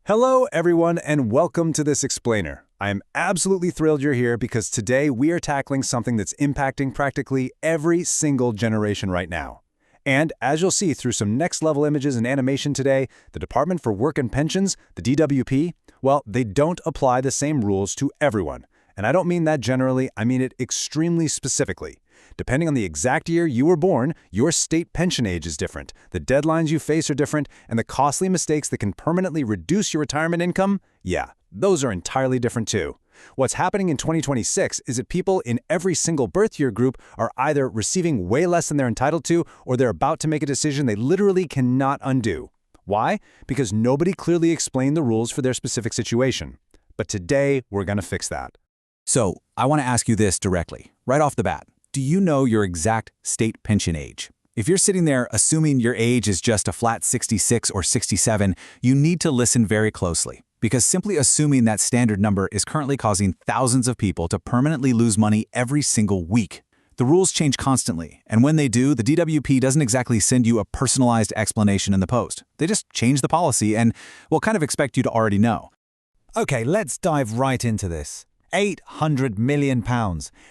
Hello, everyone, and welcome to this explainer. I am absolutely thrilled you're here because today we are tackling something that's impacting practically every single generation right now. And as you'll see through some next-level images and animation today, the Department for Work and Pensions, the DWP, well, they don't apply the same rules to everyone. And I don't mean that generally, I mean it extremely specifically. Depending on the exact year you were born, your state pension age is different, the deadlines you face are different, and the costly mistakes that can permanently reduce your retirement income, yeah, those are entirely different too. What's happening in 2026 is that people in every single birth year group are either receiving way less than they're entitled to, or they're about to make a decision they literally cannot undo. Why? Because nobody clearly explained the rules for their specific situation. But today, we're going to fix that. So, I want to ask you this directly, right off the bat. Do you know your exact state pension age? If you're sitting there assuming your age is just a flat 66 or 67, you need to listen very closely, because simply assuming that standard number is currently causing thousands of people to permanently lose money every single week. The rules change constantly, and when they do, the DWP doesn't exactly send you a personalized explanation in the post. They just change the policy and will kind of expect you to already know. Okay, let's dive right into this. £800 million.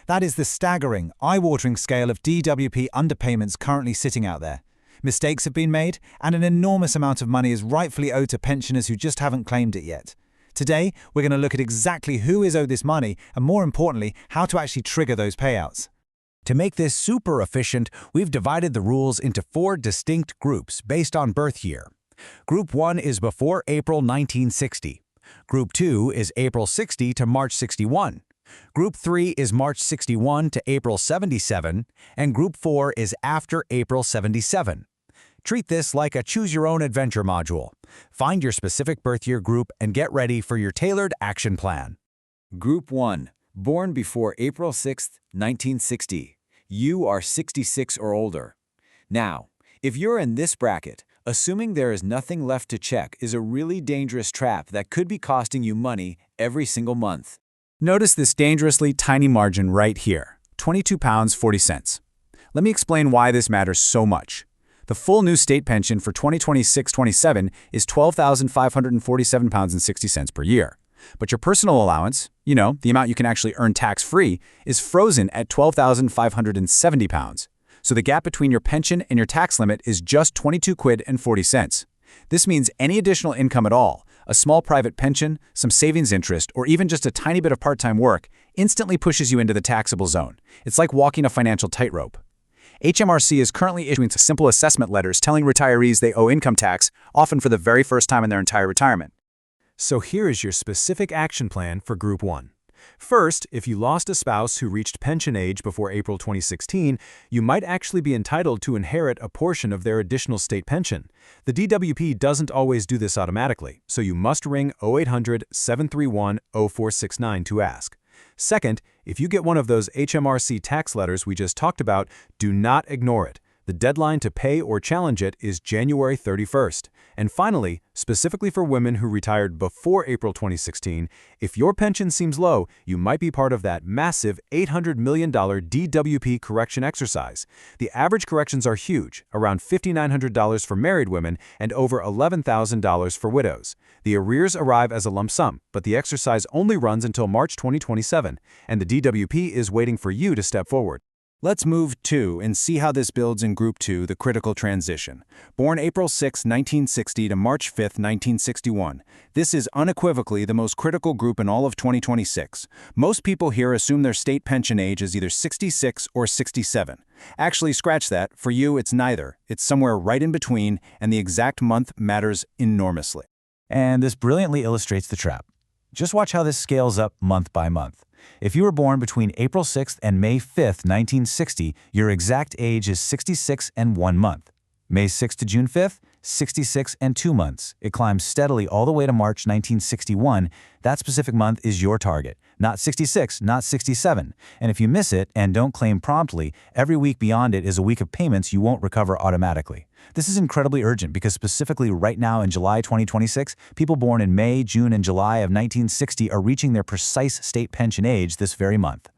That is the staggering, eye-watering scale of DWP underpayments currently sitting out there. Mistakes have been made, and an enormous amount of money is rightfully owed to pensioners who just haven't claimed it yet. Today, we're going to look at exactly who is owed this money, and more importantly, how to actually trigger those payouts. To make this super efficient, we've divided the rules into 4 distinct groups based on birth year. Group 1 is before April 1960. Group 2 is April 60 to March 61. Group 3 is March 61 to April 77, and Group 4 is after April 77. Treat this like a choose-your-own-adventure module. Find your specific birth year group and get ready for your tailored action plan. Group 1. Born before April 6, 1960. You are 66 or older. Now, if you're in this bracket, assuming there is nothing left to check is a really dangerous trap that could be costing you money every single month. Notice this dangerously tiny margin right here, £22.40. Let me explain why this matters so much. The full new state pension for 2026-27 is £12,547.60 per year. But your personal allowance, the amount you can actually earn tax-free, is frozen at £12,570. So the gap between your pension and your tax limit is just 22 quid and 40 cents. This means any additional income at all, a small private pension, some savings interest, or even just a tiny bit of part-time work, instantly pushes you into the taxable zone. It's like walking a financial tightrope. HMRC is currently issuing simple assessment letters telling retirees they owe income tax, often for the very first time in their entire retirement. So here is your specific action plan for Group 1. First, if you lost a spouse who reached pension age before April 2016, you might actually be entitled to inherit a portion of their additional state pension. The DWP doesn't always do this automatically, so you must ring 0800-731-0469 to ask. Second, if you get one of those HMRC tax letters we just talked about, do not ignore it. The deadline to pay or challenge it is January 31st. And finally, specifically for women who retired before April 2016, if your pension seems low, you might be part of that massive $800 million DWP correction exercise. The average corrections are huge, around $5,900 for married women and over $11,000 for widows. The arrears arrive as a lump sum, but the exercise only runs until March 2027, and the DWP is waiting for you to step forward. Let's move to and see how this builds in Group 2, the critical transition. Born April 6, 1960 to March 5, 1961. This is unequivocally the most critical group in all of 2026. Most people here assume their state pension age is either 66 or 67. Actually, scratch that. For you, it's neither. It's somewhere right in between, and the exact month matters enormously. And this brilliantly illustrates the trap. Just watch how this scales up month by month. If you were born between April 6th and May 5th, 1960, your exact age is 66 and 1 month. May 6th to June 5th, 66 and 2 months. It climbs steadily all the way to March 1961. That specific month is your target, not 66, not 67. And if you miss it and don't claim promptly, every week beyond it is a week of payments you won't recover automatically. This is incredibly urgent because specifically right now in July 2026, people born in May, June, and July of 1960 are reaching their precise state pension age this very month.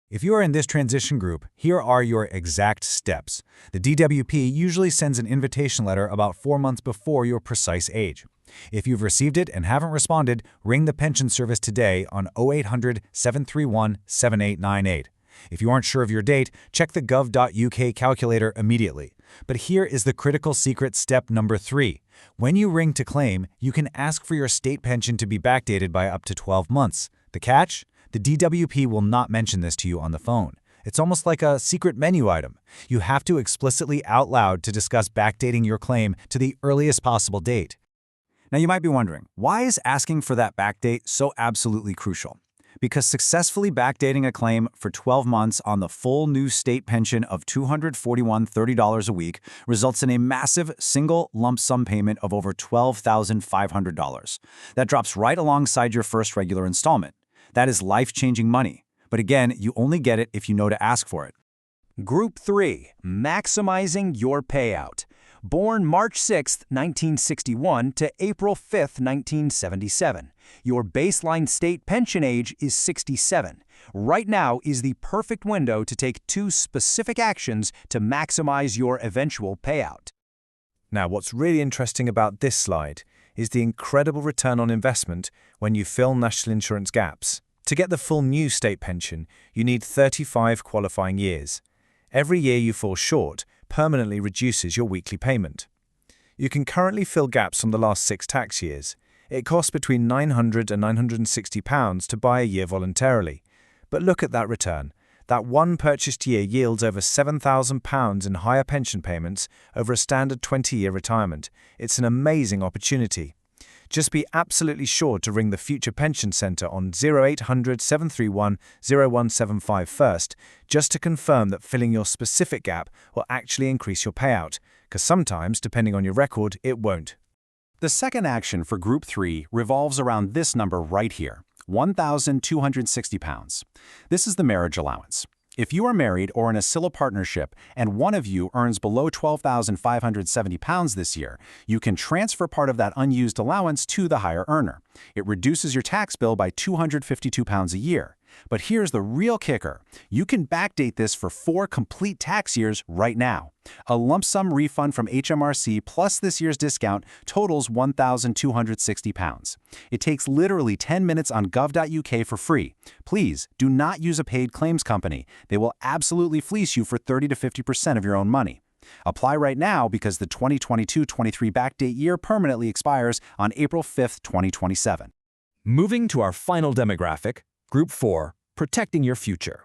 If you are in this transition group, here are your exact steps. The DWP usually sends an invitation letter about 4 months before your precise age. If you've received it and haven't responded, ring the Pension Service today on 0800-731-7898. If you aren't sure of your date, check the gov.uk calculator immediately. But here is the critical secret step number 3. When you ring to claim, you can ask for your state pension to be backdated by up to 12 months. The catch? The DWP will not mention this to you on the phone. It's almost like a secret menu item. You have to explicitly out loud to discuss backdating your claim to the earliest possible date. Now you might be wondering, why is asking for that backdate so absolutely crucial? Because successfully backdating a claim for 12 months on the full new state pension of $241.30 a week results in a massive single lump sum payment of over $12,500. That drops right alongside your first regular installment. That is life-changing money. But again, you only get it if you know to ask for it. Group 3. Maximizing your payout. Born March 6, 1961 to April 5, 1977. Your baseline state pension age is 67. Right now is the perfect window to take 2 specific actions to maximize your eventual payout. Now, what's really interesting about this slide is the incredible return on investment when you fill national insurance gaps. To get the full new state pension, you need 35 qualifying years. Every year you fall short permanently reduces your weekly payment. You can currently fill gaps from the last 6 tax years. It costs between £900 and £960 to buy a year voluntarily. But look at that return. That one purchased year yields over £7,000 in higher pension payments over a standard 20-year retirement. It's an amazing opportunity. Just be absolutely sure to ring the Future Pension Centre on 0800 731 0175 first, just to confirm that filling your specific gap will actually increase your payout, because sometimes, depending on your record, it won't. The second action for Group 3 revolves around this number right here, £1,260. This is the marriage allowance. If you are married or in a civil partnership and one of you earns below £12,570 this year, you can transfer part of that unused allowance to the higher earner. It reduces your tax bill by £252 a year. But here's the real kicker. You can backdate this for 4 complete tax years right now. A lump sum refund from HMRC plus this year's discount totals £1,260. It takes literally 10 minutes on gov.uk for free. Please do not use a paid claims company. They will absolutely fleece you for 30 to 50% of your own money. Apply right now because the 2022-23 backdate year permanently expires on April 5, 2027. Moving to our final demographic, Group 4, Protecting Your Future.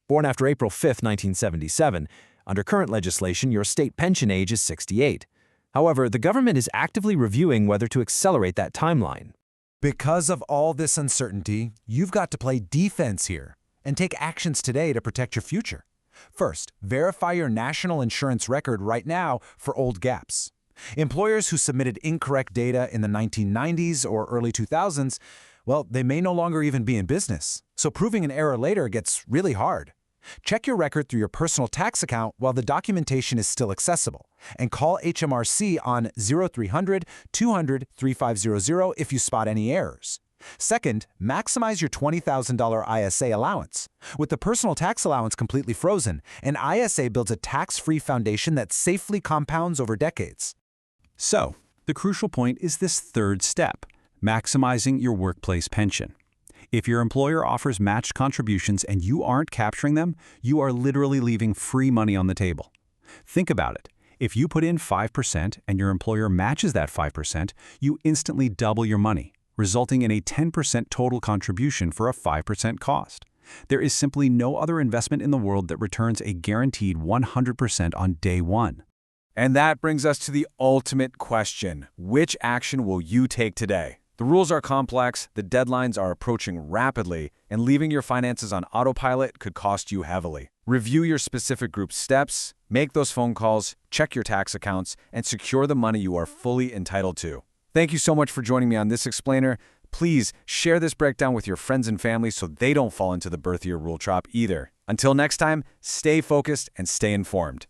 Born after April 5, 1977, under current legislation, your state pension age is 68. However, the government is actively reviewing whether to accelerate that timeline. Because of all this uncertainty, you've got to play defense here and take actions today to protect your future. First, verify your national insurance record right now for old gaps. Employers who submitted incorrect data in the 1990s or early 2000s, well, they may no longer even be in business, so proving an error later gets really hard. Check your record through your personal tax account while the documentation is still accessible, and call HMRC on 0300 200 3500 if you spot any errors. Second, maximize your $20,000 ISA allowance. With the personal tax allowance completely frozen, an ISA builds a tax-free foundation that safely compounds over decades. So, the crucial point is this third step, maximizing your workplace pension. If your employer offers matched contributions and you aren't capturing them, you are literally leaving free money on the table. Think about it. If you put in 5% and your employer matches that 5%, you instantly double your money, resulting in a 10% total contribution for a 5% cost. There is simply no other investment in the world that returns a guaranteed 100% on day one. And that brings us to the ultimate question. Which action will you take today? The rules are complex, the deadlines are approaching rapidly, and leaving your finances on autopilot could cost you heavily. Review your specific group's steps, make those phone calls, check your tax accounts, and secure the money you are fully entitled to. Thank you so much for joining me on this explainer. Please share this breakdown with your friends and family so they don't fall into the birth year rule trap either. Until next time, stay focused and stay informed.